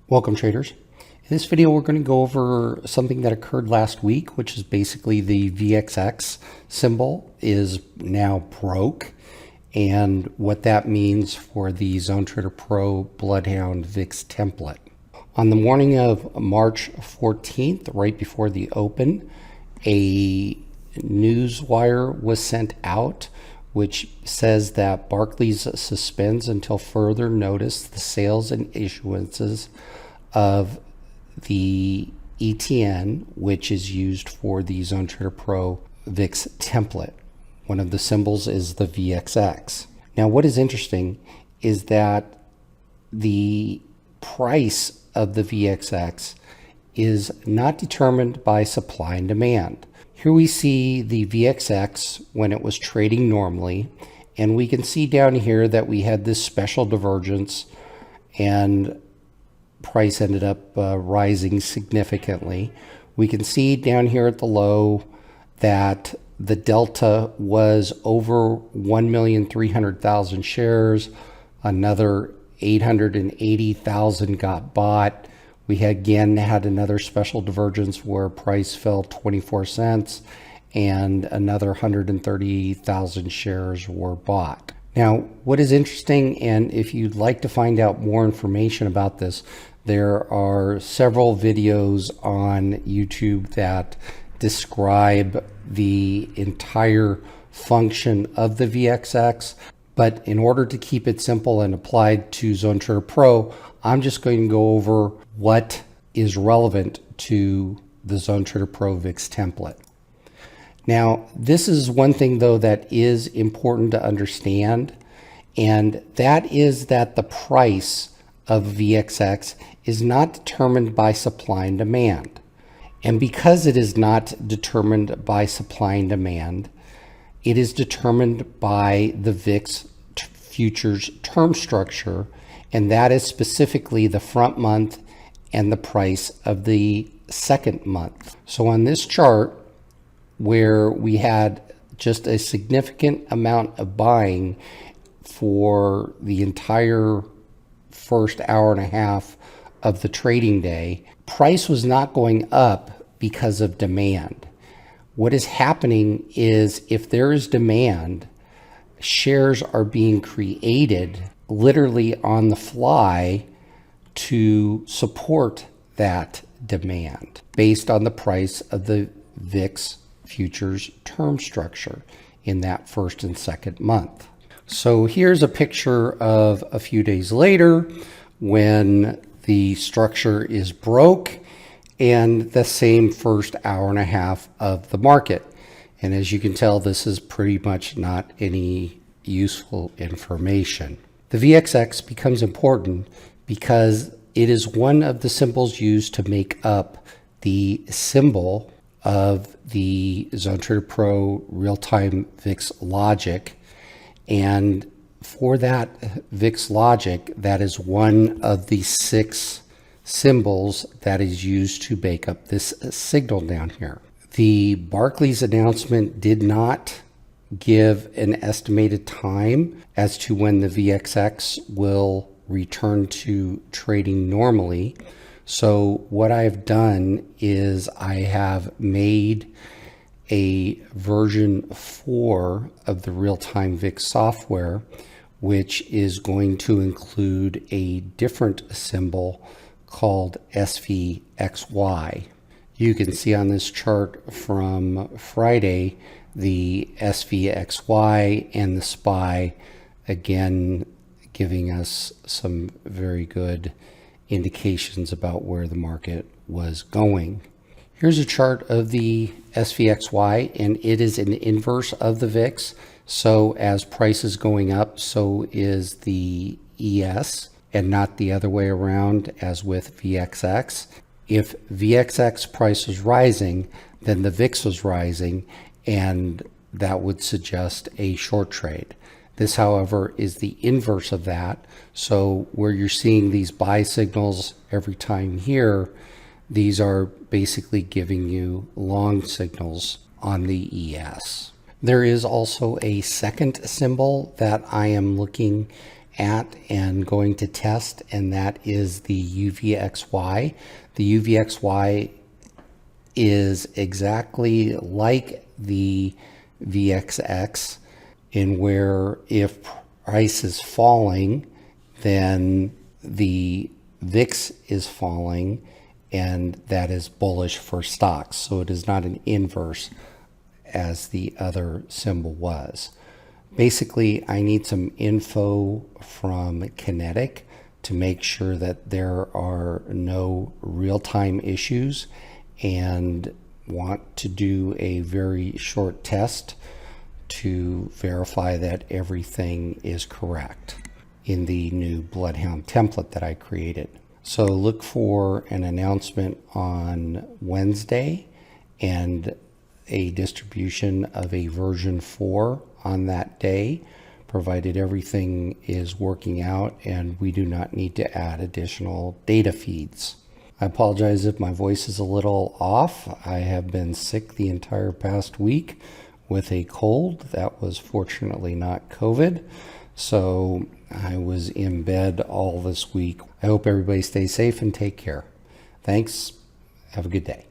Welcome, traders. In this video, we're going to go over something that occurred last week, which is basically the VXX symbol is now broke, and what that means for the ZoneTraderPro BloodHound VIX template. On the morning of March 14th, right before the open, a news wire was sent out which says that Barclays suspends until further notice the sales and issuances of the ETN, which is used for the ZoneTraderPro VIX template. One of the symbols is the VXX. Now, what is interesting is that the price of the VXX is not determined by supply and demand. Here we see the VXX when it was trading normally, and we can see down here that we had this special divergence and price ended up rising significantly. We can see down here at the low that the delta was over 1,300,000 shares. Another 880,000 got bought. We again had another special divergence where price fell 24 cents and another 130,000 shares were bought. Now, what is interesting, and if you'd like to find out more information about this, there are several videos on YouTube that describe the entire function of the VXX. But in order to keep it simple and applied to ZoneTraderPro, I'm just going to go over what is relevant to the ZoneTraderPro VIX template. Now, this is one thing, though, that is important to understand, and that is that the price of VXX is not determined by supply and demand. And because it is not determined by supply and demand, it is determined by the VIX futures term structure, and that is specifically the front month and the price of the second month. So on this chart, where we had just a significant amount of buying for the entire first hour and a half of the trading day, price was not going up because of demand. What is happening is if there is demand, shares are being created literally on the fly to support that demand based on the price of the VIX futures term structure in that first and second month. So here's a picture of a few days later when the structure is broke and the same first hour and a half of the market. And as you can tell, this is pretty much not any useful information. The VXX becomes important because it is one of the symbols used to make up the symbol of the ZoneTraderPro real-time VIX logic. And for that VIX logic, that is one of the 6 symbols that is used to make up this signal down here. The Barclays announcement did not give an estimated time as to when the VXX will return to trading normally. So what I've done is I have made a version 4 of the real-time VIX software, which is going to include a different symbol called SVXY. You can see on this chart from Friday the SVXY and the SPY again giving us some very good indications about where the market was going. Here's a chart of the SVXY, and it is an inverse of the VIX. So as price is going up, so is the ES, and not the other way around as with VXX. If VXX price was rising, then the VIX was rising, and that would suggest a short trade. This, however, is the inverse of that. So where you're seeing these buy signals every time here, these are basically giving you long signals on the ES. There is also a second symbol that I am looking at and going to test, and that is the UVXY. The UVXY is exactly like the VXX, in where if price is falling, then the VIX is falling, and that is bullish for stocks. So it is not an inverse as the other symbol was. Basically, I need some info from Kinetic to make sure that there are no real-time issues, and want to do a very short test to verify that everything is correct in the new Bloodhound template that I created. So look for an announcement on Wednesday and a distribution of a version 4 on that day, provided everything is working out and we do not need to add additional data feeds. I apologize if my voice is a little off. I have been sick the entire past week with a cold. That was fortunately not COVID. So I was in bed all this week. I hope everybody stays safe and take care. Thanks. Have a good day.